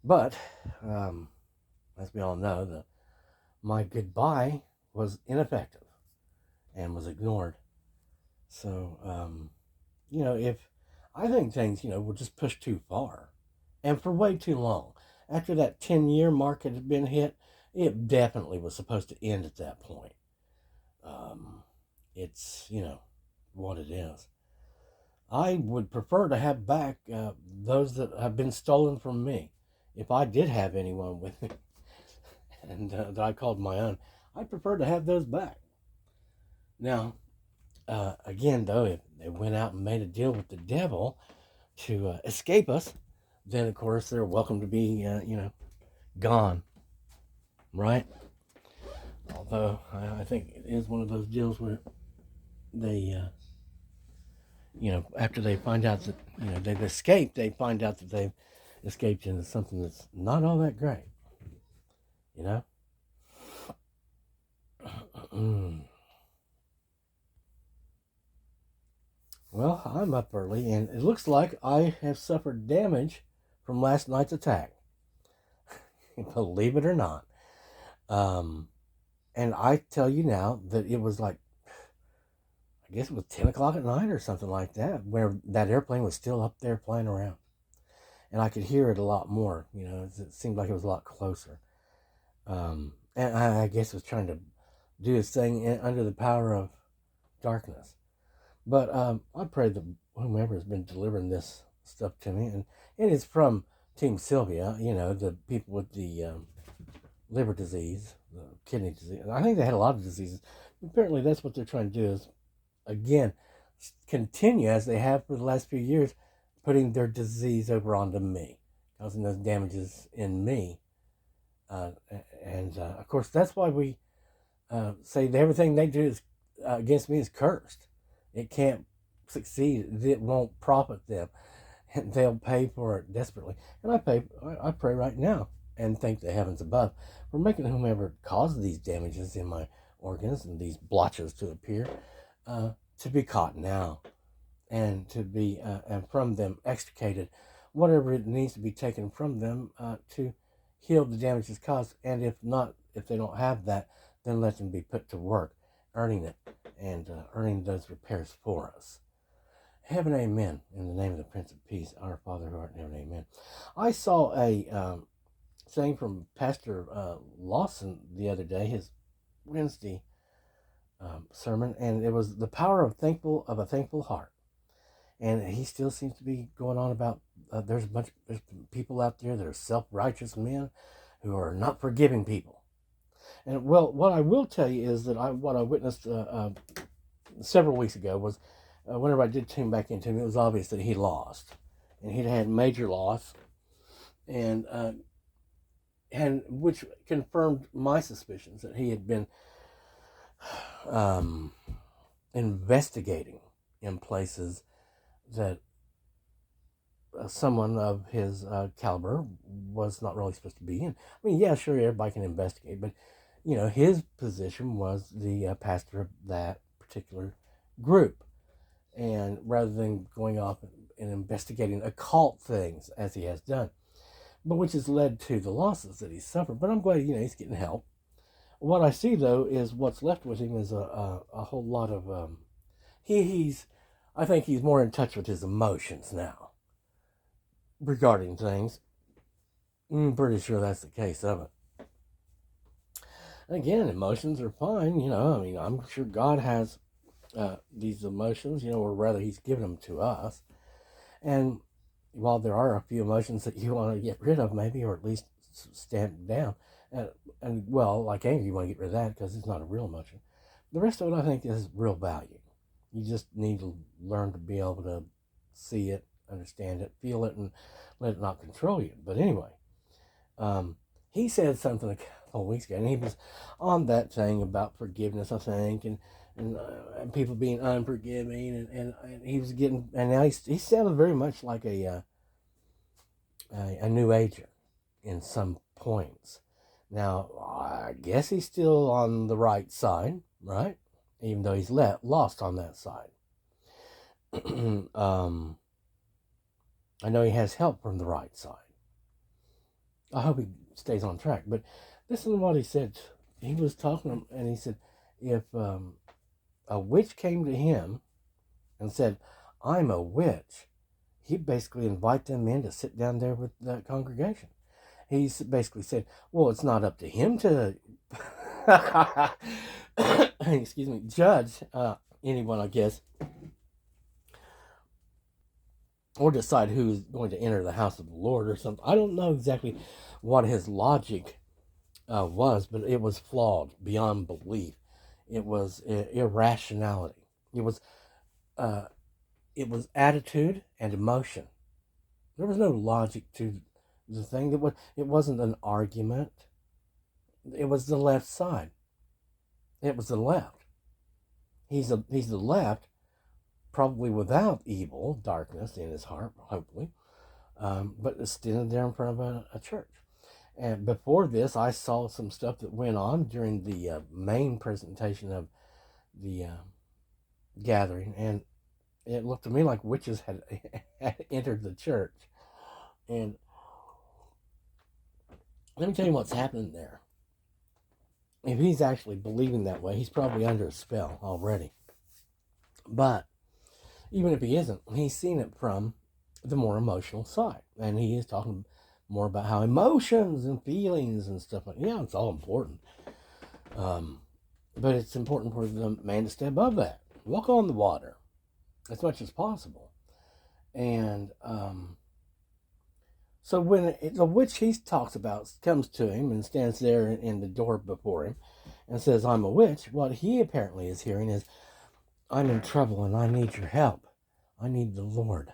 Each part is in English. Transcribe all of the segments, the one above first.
But as we all know, my goodbye was ineffective and was ignored. So, if I think things, were just pushed too far and for way too long. After that 10-year mark had been hit, it definitely was supposed to end at that point. Um, it's, what it is. I would prefer to have back those that have been stolen from me. If I did have anyone with me and that I called my own, I'd prefer to have those back. Now, again, though, if they went out and made a deal with the devil to escape us, then of course they're welcome to be, gone, right? Although I think it is one of those deals where they, after they find out that they've escaped, they find out that they've escaped into something that's not all that great, you know. Well, I'm up early, and it looks like I have suffered damage from last night's attack. Believe it or not. Um, and I tell you now that it was like, I guess it was 10 o'clock at night or something like that, where that airplane was still up there flying around. And I could hear it a lot more. It seemed like it was a lot closer. And I guess it was trying to do its thing under the power of darkness. But I pray that whomever has been delivering this stuff to me, and it's from Team Sylvia, the people with the liver disease, the kidney disease. I think they had a lot of diseases. Apparently, that's what they're trying to do is, again, continue as they have for the last few years, putting their disease over onto me, causing those damages in me. And of course, that's why we say that everything they do is against me is cursed. It can't succeed. It won't profit them. And they'll pay for it desperately. And I pray right now and thank the heavens above for making whomever caused these damages in my organs and these blotches to appear to be caught now and to be and from them extricated whatever it needs to be taken from them to heal the damages caused. And if not, if they don't have that, then let them be put to work earning it and earning those repairs for us. Heaven, amen. In the name of the Prince of Peace, our Father who art in heaven, amen. I saw a saying from Pastor Lawson the other day, his Wednesday sermon, and it was the power of a thankful heart. And he still seems to be going on about there's people out there that are self-righteous men who are not forgiving people. And well, what I will tell you is that what I witnessed several weeks ago was whenever I did tune back into him, it was obvious that he lost, and he'd had major loss, and which confirmed my suspicions that he had been um, investigating in places that someone of his caliber was not really supposed to be in. I mean, yeah, sure, everybody can investigate, but his position was the pastor of that particular group, and rather than going off and investigating occult things as he has done, but which has led to the losses that he's suffered. But I'm glad he's getting help. What I see though is what's left with him is a whole lot of he's I think he's more in touch with his emotions now regarding things. I'm pretty sure that's the case of it. Again, emotions are fine, I mean, I'm sure God has these emotions, or rather, He's given them to us. And while there are a few emotions that you want to get rid of, maybe, or at least stamp down, and well, like anger, you want to get rid of that because it's not a real emotion. The rest of it, I think, is real value. You just need to learn to be able to see it, understand it, feel it, and let it not control you. But anyway, he said something a couple of weeks ago, and he was on that thing about forgiveness, I think, and people being unforgiving, and he was getting, and now he sounded very much like a new ager in some points. Now, I guess he's still on the right side, right? Even though he's lost on that side. I know he has help from the right side. I hope he stays on track. But listen to what he said. He was talking, and he said, if a witch came to him and said, "I'm a witch," he'd basically invite them in to sit down there with the congregation. He basically said, "Well, it's not up to him to, excuse me, judge anyone, I guess, or decide who's going to enter the house of the Lord or something." I don't know exactly what his logic was, but it was flawed beyond belief. It was irrationality. Uh, it was attitude and emotion. There was no logic to the thing. It wasn't an argument. It was the left side. It was the left. He's the left, probably without evil, darkness in his heart, hopefully, but it's standing there in front of a church. And before this, I saw some stuff that went on during the main presentation of the gathering, and it looked to me like witches had, had entered the church. And let me tell you what's happening there. If he's actually believing that way, he's probably under a spell already. But even if he isn't, he's seen it from the more emotional side. And he is talking more about how emotions and feelings and stuff like that, yeah, it's all important. But it's important for the man to stay above that. Walk on the water as much as possible. And so when the witch he talks about comes to him and stands there in the door before him and says, "I'm a witch," what he apparently is hearing is, "I'm in trouble and I need your help. I need the Lord.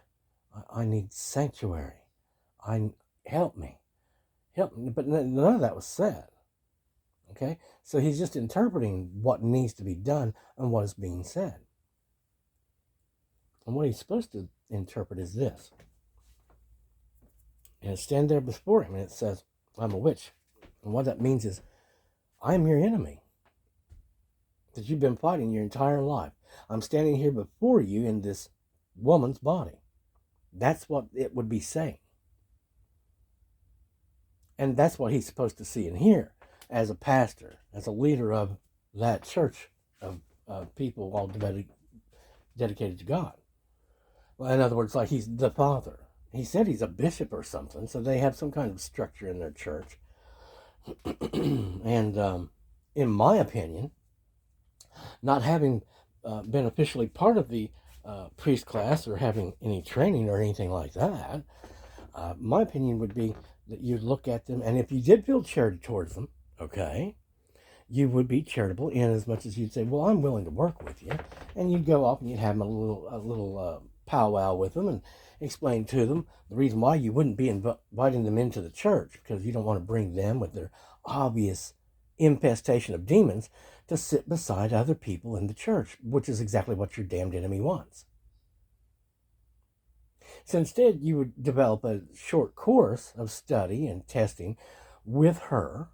I need sanctuary. Help me. Help me." But none of that was said. Okay? So he's just interpreting what needs to be done and what is being said. And what he's supposed to interpret is this. And it stands there before him and it says, "I'm a witch." And what that means is, I'm your enemy that you've been fighting your entire life. I'm standing here before you in this woman's body. That's what it would be saying. And that's what he's supposed to see and hear as a pastor, as a leader of that church of people all dedicated to God. Well, in other words, like he's the father. He said he's a bishop or something, so they have some kind of structure in their church. And in my opinion, not having been officially part of the priest class or having any training or anything like that, my opinion would be that you'd look at them, and if you did feel charity towards them, okay, you would be charitable in as much as you'd say, "Well, I'm willing to work with you," and you'd go off and you'd have a little powwow with them and explain to them the reason why you wouldn't be inviting them into the church, because you don't want to bring them with their obvious infestation of demons to sit beside other people in the church, which is exactly what your damned enemy wants. So instead, you would develop a short course of study and testing with her,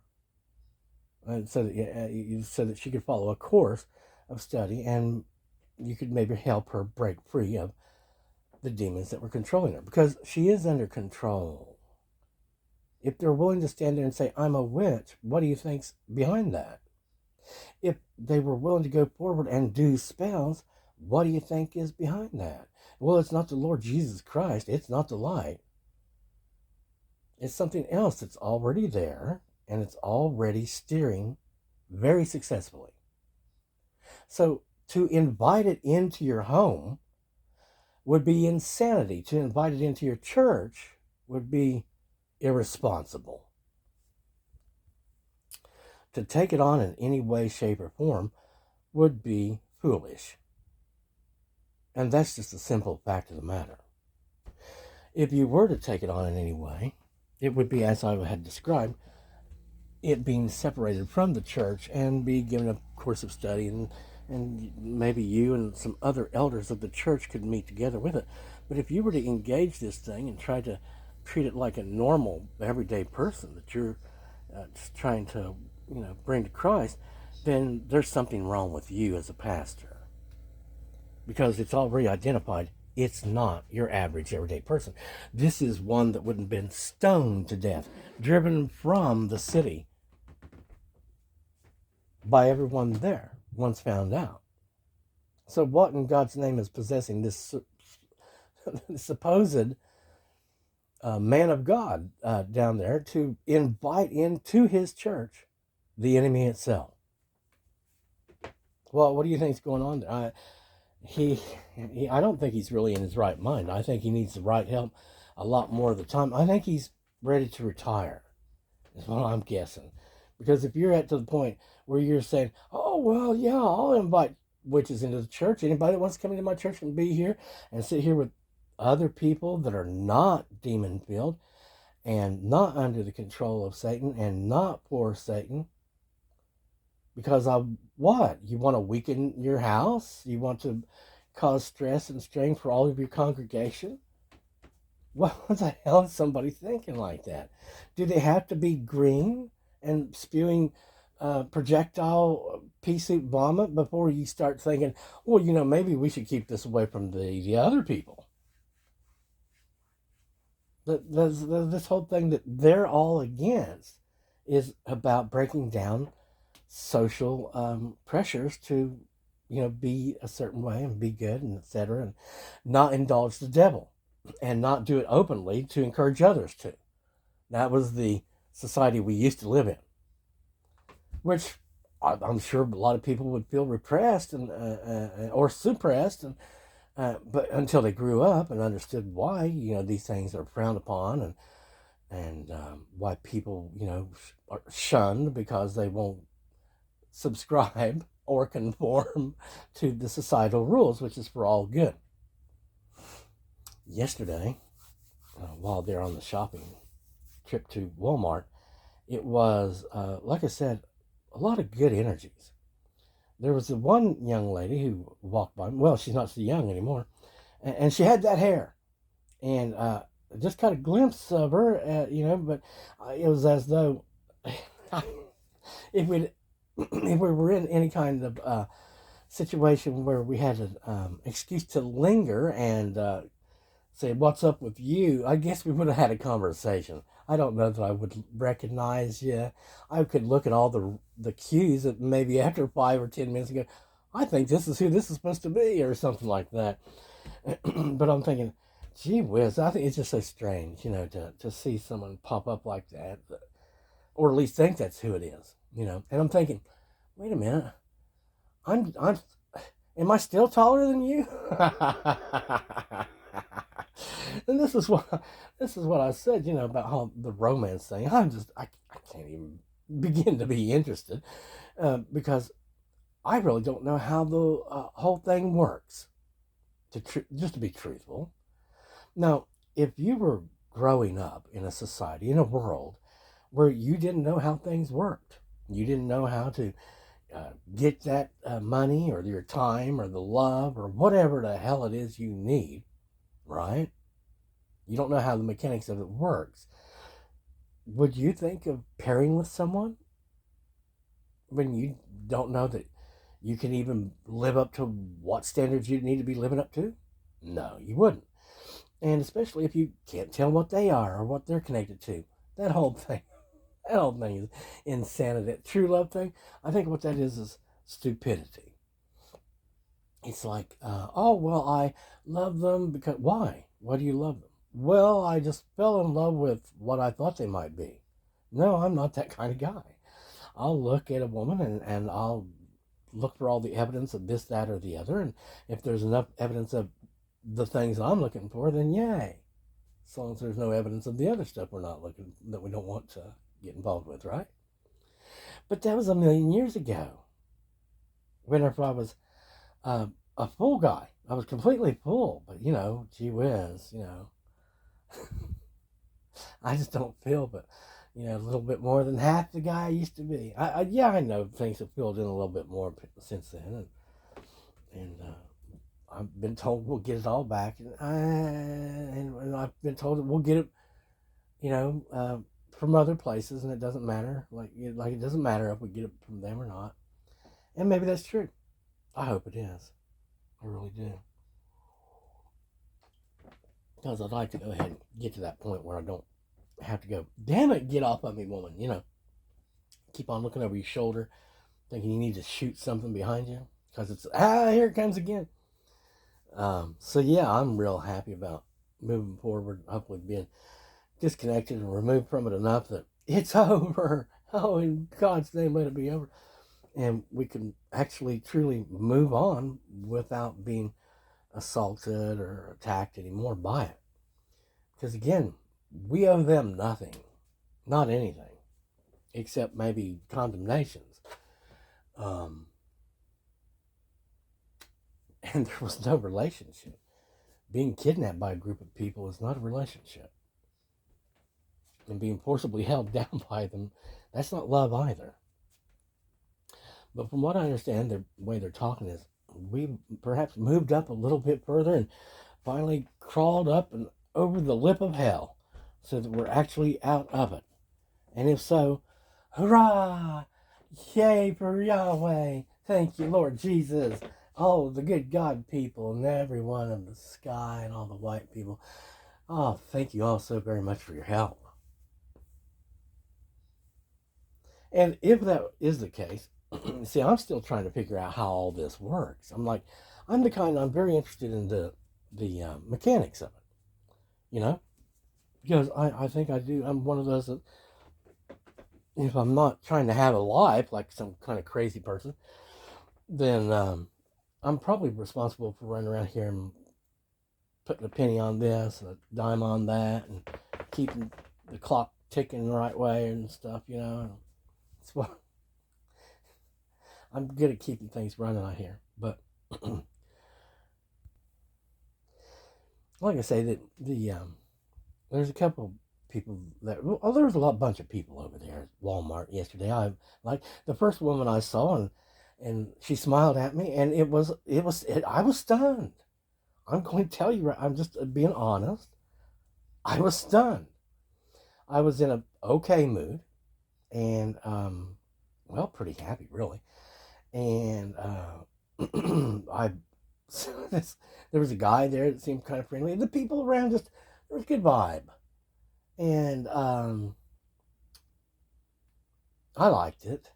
so that she could follow a course of study, and you could maybe help her break free of the demons that were controlling her, because she is under control. If they're willing to stand there and say, "I'm a witch," what do you think's behind that? If they were willing to go forward and do spells, what do you think is behind that? Well, it's not the Lord Jesus Christ. It's not the light. It's something else that's already there, and it's already steering very successfully. So to invite it into your home would be insanity. To invite it into your church would be irresponsible. To take it on in any way, shape, or form would be foolish. And that's just a simple fact of the matter. If you were to take it on in any way, it would be, as I had described, it being separated from the church and be given a course of study, and maybe you and some other elders of the church could meet together with it. But if you were to engage this thing and try to treat it like a normal, everyday person that you're just trying to, bring to Christ, then there's something wrong with you as a pastor, because it's already identified It's not your average everyday person. This is one that wouldn't have been stoned to death, driven from the city by everyone there once found out. So, what in God's name is possessing this supposed man of God down there to invite into his church the enemy itself? Well, what do you think's going on there? I don't think he's really in his right mind. I think he needs the right help a lot more of the time. I think he's ready to retire, is what I'm guessing. Because if you're at to the point where you're saying, oh, well, yeah, I'll invite witches into the church. Anybody that wants to come into my church and be here and sit here with other people that are not demon filled and not under the control of Satan and not for Satan. Because of what? You want to weaken your house? You want to cause stress and strain for all of your congregation? What the hell is somebody thinking like that? Do they have to be green and spewing projectile pea soup vomit before you start thinking, well, maybe we should keep this away from the other people? This whole thing that they're all against is about breaking down social pressures to be a certain way and be good and etc., and not indulge the devil and not do it openly to encourage others to. That was the society we used to live in, which I'm sure a lot of people would feel repressed and or suppressed, and but until they grew up and understood why these things are frowned upon, and why people are shunned because they won't subscribe or conform to the societal rules, which is for all good. Yesterday, while they're on the shopping trip to Walmart, it was, like I said, a lot of good energies. There was one young lady who walked by. Well, she's not so young anymore, and she had that hair, and just caught a glimpse of her, but it was as though if we if we were in any kind of situation where we had an excuse to linger and say, what's up with you? I guess we would have had a conversation. I don't know that I would recognize you. I could look at all the cues that maybe after 5 or 10 minutes ago, I think this is who this is supposed to be, or something like that. But I'm thinking, gee whiz, I think it's just so strange, to see someone pop up like that, or at least think that's who it is, And I'm thinking, wait a minute, am I still taller than you? And this is what I said, about how the romance thing. I can't even begin to be interested because I really don't know how the whole thing works. Just to be truthful. Now, if you were growing up in a society, in a world where you didn't know how things worked, you didn't know how to get that money or your time or the love or whatever the hell it is you need, right? You don't know how the mechanics of it works. Would you think of pairing with someone when you don't know that you can even live up to what standards you need to be living up to? No, you wouldn't. And especially if you can't tell what they are or what they're connected to. That whole thing is insanity. That true love thing, I think what that is stupidity. It's like, oh, well, I love them because, why? Why do you love them? Well, I just fell in love with what I thought they might be. No, I'm not that kind of guy. I'll look at a woman and I'll look for all the evidence of this, that, or the other. And if there's enough evidence of the things I'm looking for, then yay. As long as there's no evidence of the other stuff that we don't want to get involved with, right? But that was a million years ago. Whenever I was a full guy, I was completely full. But gee whiz, I just don't feel, but a little bit more than half the guy I used to be. I know things have filled in a little bit more since then, and I've been told we'll get it all back, and I've been told that we'll get it, from other places, and it doesn't matter. Like it doesn't matter if we get it from them or not. And maybe that's true. I hope it is. I really do. because I'd like to go ahead and get to that point where I don't have to go, damn it, get off of me, woman. Keep on looking over your shoulder, thinking you need to shoot something behind you because it's, here it comes again. So yeah, I'm real happy about moving forward, hopefully being disconnected and removed from it enough that it's over. Oh, in God's name, let it be over. And we can actually truly move on without being assaulted or attacked anymore by it. Because again, we owe them nothing, not anything, except maybe condemnations. And there was no relationship. Being kidnapped by a group of people is not a relationship. And being forcibly held down by them, that's not love either. But from what I understand, the way they're talking is we perhaps moved up a little bit further and finally crawled up and over the lip of hell so that we're actually out of it. And if so, hurrah! Yay for Yahweh! Thank you, Lord Jesus! All the good God people and everyone in the sky and all the white people. Oh, thank you all so very much for your help. And if that is the case, see, I'm still trying to figure out how all this works. I'm very interested in the mechanics of it, because I think I do. I'm one of those that, if I'm not trying to have a life like some kind of crazy person, then I'm probably responsible for running around here and putting a penny on this and a dime on that and keeping the clock ticking the right way and stuff, It's what I'm good at keeping things running out here. But like I say, that there's a couple people there. Oh, there was a bunch of people over there at Walmart yesterday. I like the first woman I saw, and she smiled at me, and I was stunned. I'm going to tell you, I'm just being honest. I was stunned. I was in a okay mood, and well, pretty happy really. And I there was a guy there that seemed kind of friendly. The people around just, there was a good vibe, and I liked it.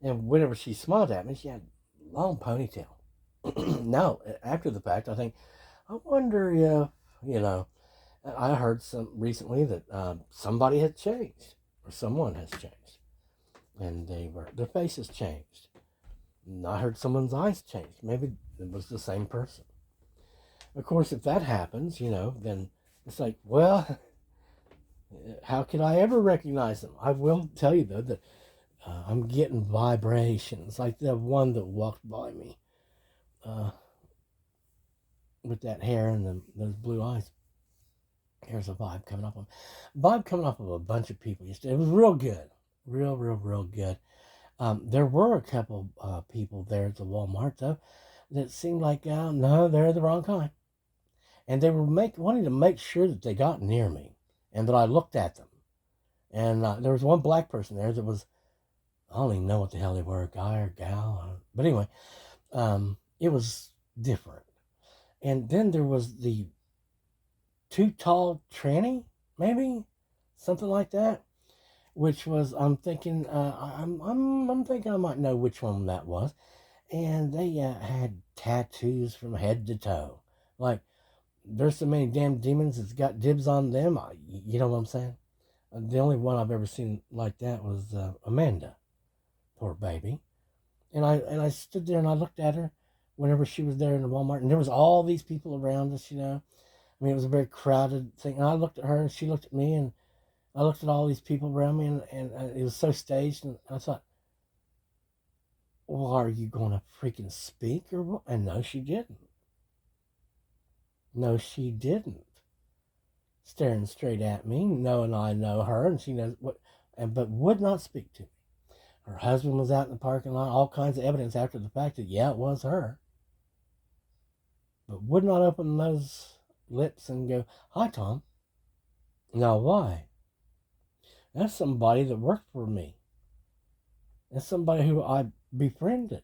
And whenever she smiled at me, she had a long ponytail. Now, after the fact, I wonder if, you know, I heard recently that somebody had changed, or someone has changed, and their faces changed. And I heard someone's eyes changed. Maybe it was the same person. Of course, if that happens, then it's like, well, how could I ever recognize them? I will tell you though that I'm getting vibrations, like the one that walked by me with that hair and those blue eyes. Here's a vibe coming up of a bunch of people yesterday. It was real good, real good. There were a couple people there at the Walmart though that seemed like no, they're the wrong kind, and they were wanting to make sure that they got near me and that I looked at them. And there was one black person there that was, I don't even know what the hell they were, guy or gal, but anyway, it was different. And then there was the too tall tranny, maybe something like that, which was, I'm thinking, I'm thinking I might know which one that was. And they had tattoos from head to toe. Like, there's so many damn demons that's got dibs on them. You know what I'm saying? The only one I've ever seen like that was Amanda, poor baby. And I stood there and I looked at her whenever she was there in the Walmart, and there was all these people around us. I mean, it was a very crowded thing. And I looked at her and she looked at me, and I looked at all these people around me, and it was so staged. And I thought, well, are you going to freaking speak or what? And no, she didn't. No, she didn't. Staring straight at me, knowing I know her, and she knows what, but would not speak to me. Her husband was out in the parking lot, all kinds of evidence after the fact that, yeah, it was her. But would not open those lips and go, hi, Tom. Now, why? That's somebody that worked for me. That's somebody who I befriended.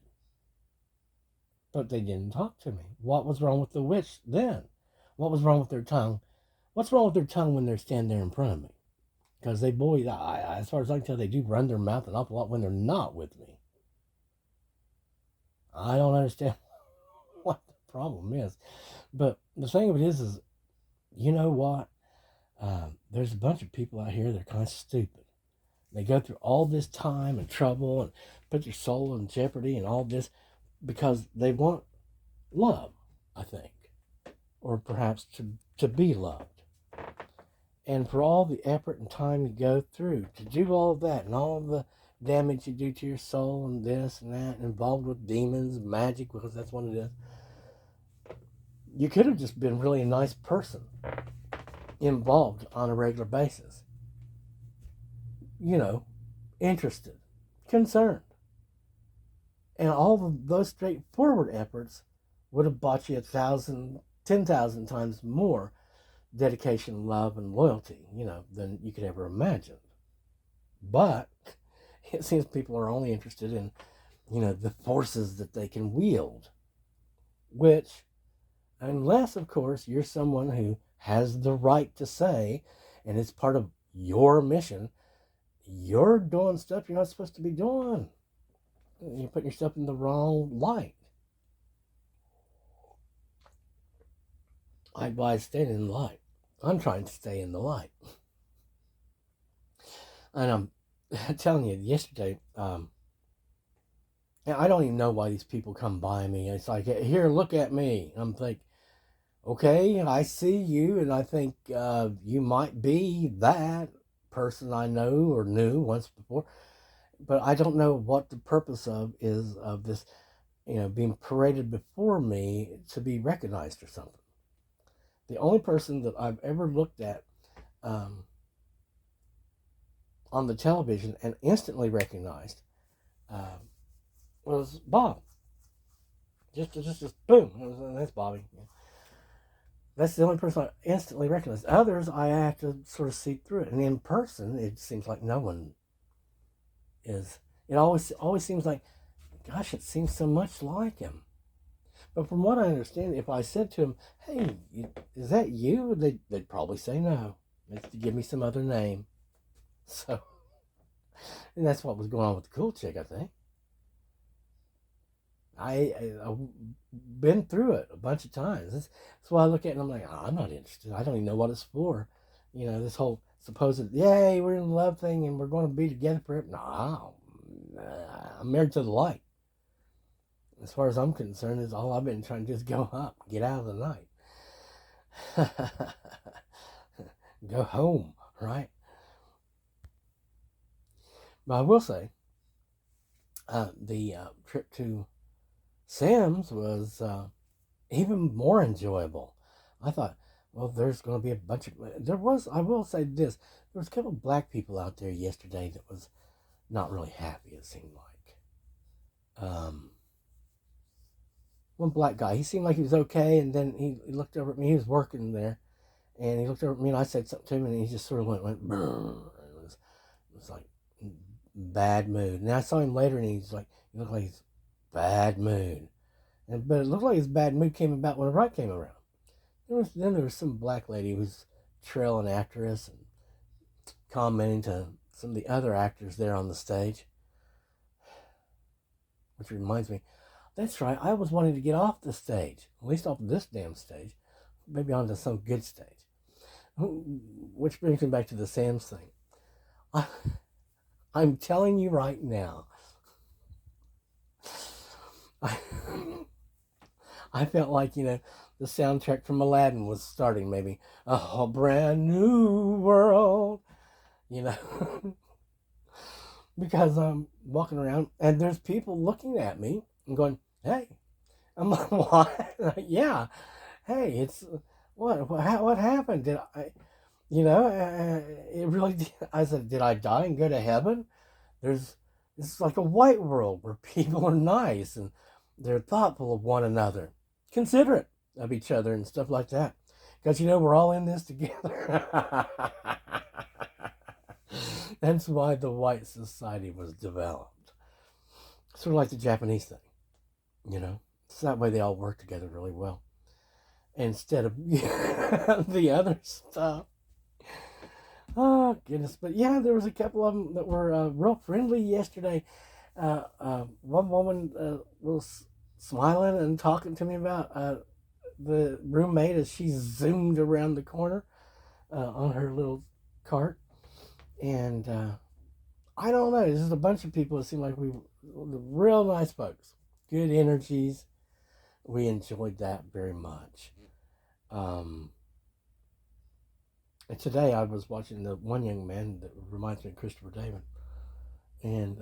But they didn't talk to me. What was wrong with the witch then? What was wrong with their tongue? What's wrong with their tongue when they're standing there in front of me? Because they, boy, as far as I can tell, they do run their mouth an awful lot when they're not with me. I don't understand what the problem is. But the thing of it is you know what? There's a bunch of people out here that are kind of stupid. They go through all this time and trouble and put their soul in jeopardy and all this because they want love, I think, or perhaps to be loved. And for all the effort and time you go through to do all of that and all of the damage you do to your soul and this and that, and involved with demons, magic, because that's what it is, you could have just been really a nice person involved on a regular basis. You know, interested, concerned. And all of those straightforward efforts would have bought you 1,000, 10,000 times more dedication, love, and loyalty, than you could ever imagine. But it seems people are only interested in, the forces that they can wield, which, unless, of course, you're someone who has the right to say, and it's part of your mission, you're doing stuff you're not supposed to be doing. You're putting yourself in the wrong light. I advise staying in the light. I'm trying to stay in the light. And I'm telling you, yesterday, I don't even know why these people come by me. It's like, here, look at me. I'm like, okay, I see you, and I think you might be that person I know or knew once before. But I don't know what the purpose of this, being paraded before me to be recognized or something. The only person that I've ever looked at on the television and instantly recognized was Bob. Just boom. That's Bobby. That's the only person I instantly recognized. Others, I have to sort of see through it. And in person, it seems like no one is. It always seems like, gosh, it seems so much like him. But from what I understand, if I said to him, hey, is that you? They'd probably say no. They'd give me some other name. So, and that's what was going on with the cool chick, I think. I've been through it a bunch of times. That's why I look at it and I'm like, I'm not interested. I don't even know what it's for. This whole supposed, yay, we're in love thing and we're going to be together forever. No, I'm married to the light. As far as I'm concerned, is all I've been trying to do is go up, get out of the night. Go home, right? But I will say, the trip to Sam's was even more enjoyable. I thought, well, there's going to be a bunch of... I will say this, there was a couple of black people out there yesterday that was not really happy, it seemed like. One black guy, he seemed like he was okay, and then he looked over at me, he was working there, and he looked over at me, and I said something to him, and he just sort of went it was like bad mood. And I saw him later, and he looked like he's bad mood. But it looked like his bad mood came about when I came around. Then there was some black lady who was trailing after us and commenting to some of the other actors there on the stage. Which reminds me, that's right, I was wanting to get off the stage, at least off this damn stage, maybe onto some good stage. Which brings me back to the Sam's thing. I'm telling you right now, I felt like, the soundtrack from Aladdin was starting, maybe. A brand new world, because I'm walking around and there's people looking at me and going, hey. I'm like, what? Yeah. Hey, it's, what happened? Did I, it really, I said, did I die and go to heaven? It's like a white world where people are nice and they're thoughtful of one another, considerate of each other and stuff like that. Because, we're all in this together. That's why the white society was developed. Sort of like the Japanese thing, So that way they all work together really well. instead of the other stuff. Oh goodness! But yeah, there was a couple of them that were real friendly yesterday. One woman was smiling and talking to me about the roommate as she zoomed around the corner on her little cart, and I don't know. This is a bunch of people that seem like we real nice folks, good energies. We enjoyed that very much. Um, and today I was watching the one young man that reminds me of Christopher David, and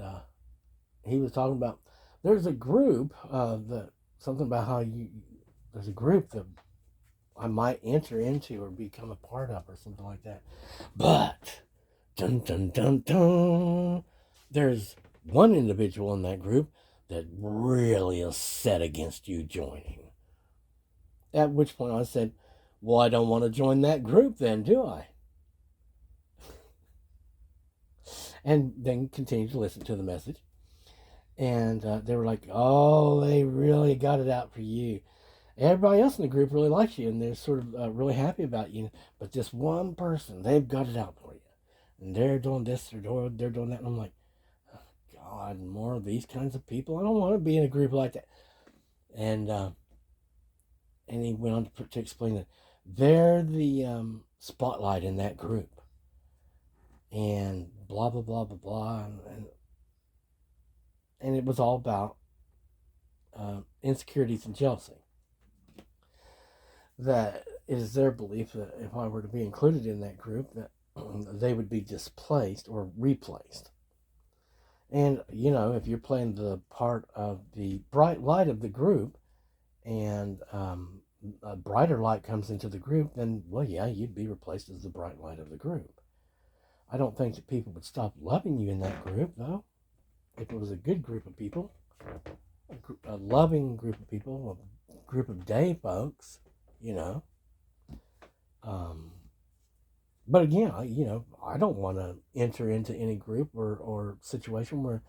he was talking about there's a group that something about how you there's a group that I might enter into or become a part of or something like that. But dun dun dun dun, there's one individual in that group that really is set against you joining. At which point I said, well, I don't want to join that group then, do I? And then continued to listen to the message. And they were like, oh, they really got it out for you. Everybody else in the group really likes you, and they're sort of really happy about you. But this one person, they've got it out for you. And they're doing this, they're doing that. And I'm like, oh, God, more of these kinds of people? I don't want to be in a group like that. And he went on to explain that they're the spotlight in that group. And blah, blah, blah, blah, blah. And it was all about insecurities and jealousy. That it is their belief that if I were to be included in that group, that they would be displaced or replaced. And, you know, if you're playing the part of the bright light of the group and a brighter light comes into the group, then, well, yeah, you'd be replaced as the bright light of the group. I don't think that people would stop loving you in that group, though. If it was a good group of people, a loving group of people, a group of day folks, you know. But again, I don't want to enter into any group or situation where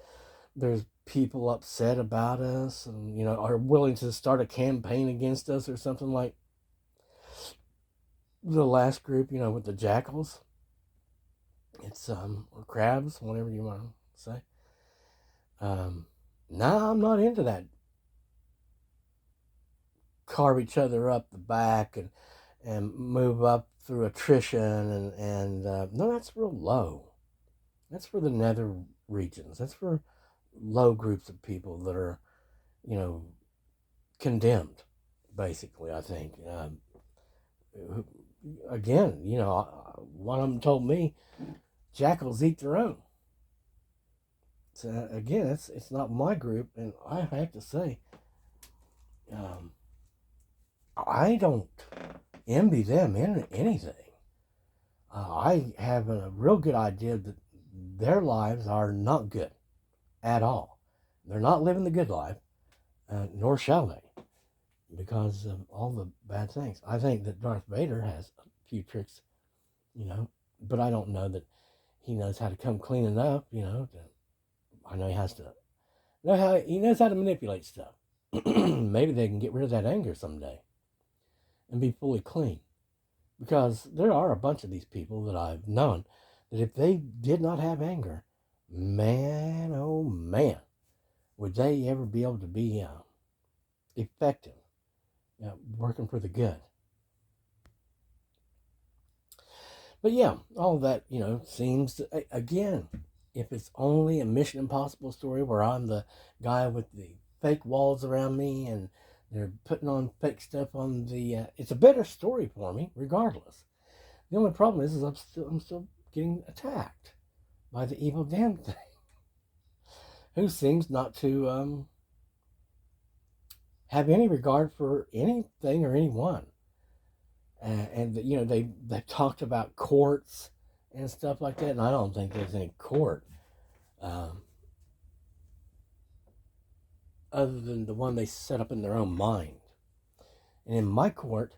there's people upset about us and, are willing to start a campaign against us or something like the last group, with the jackals. It's, or crabs, whatever you want to say. No, I'm not into that. Carve each other up the back and move up through attrition and no, that's real low. That's for the nether regions. That's for low groups of people that are, condemned, basically, I think. Again, one of them told me jackals eat their own. So again, it's not my group, and I have to say, I don't envy them in anything. I have a real good idea that their lives are not good at all. They're not living the good life, nor shall they, because of all the bad things. I think that Darth Vader has a few tricks, but I don't know that he knows how to come clean enough, I know he knows how to manipulate stuff. Maybe they can get rid of that anger someday and be fully clean. Because there are a bunch of these people that I've known that if they did not have anger, man, oh man, would they ever be able to be effective, working for the good. But yeah, all that, seems to, again, if it's only a Mission Impossible story where I'm the guy with the fake walls around me and they're putting on fake stuff on the, it's a better story for me, regardless. The only problem is I'm still getting attacked by the evil damn thing, who seems not to have any regard for anything or anyone. And they talked about courts and stuff like that, and I don't think there's any court other than the one they set up in their own mind. And in my court,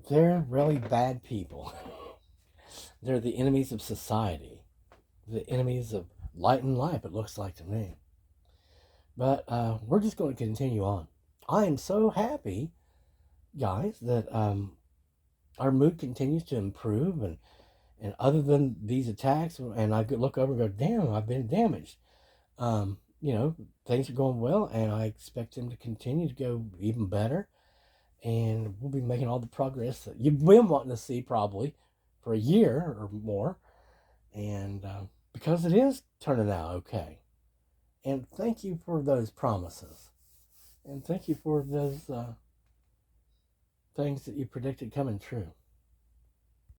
they're really bad people. They're the enemies of society, the enemies of light and life, it looks like to me. But we're just going to continue on. I am so happy guys, that our mood continues to improve, and other than these attacks, and I could look over and go, damn, I've been damaged. You know, things are going well, and I expect them to continue to go even better. And we'll be making all the progress that you've been wanting to see probably for a year or more. And because it is turning out okay. And thank you for those promises. And thank you for those things that you predicted coming true.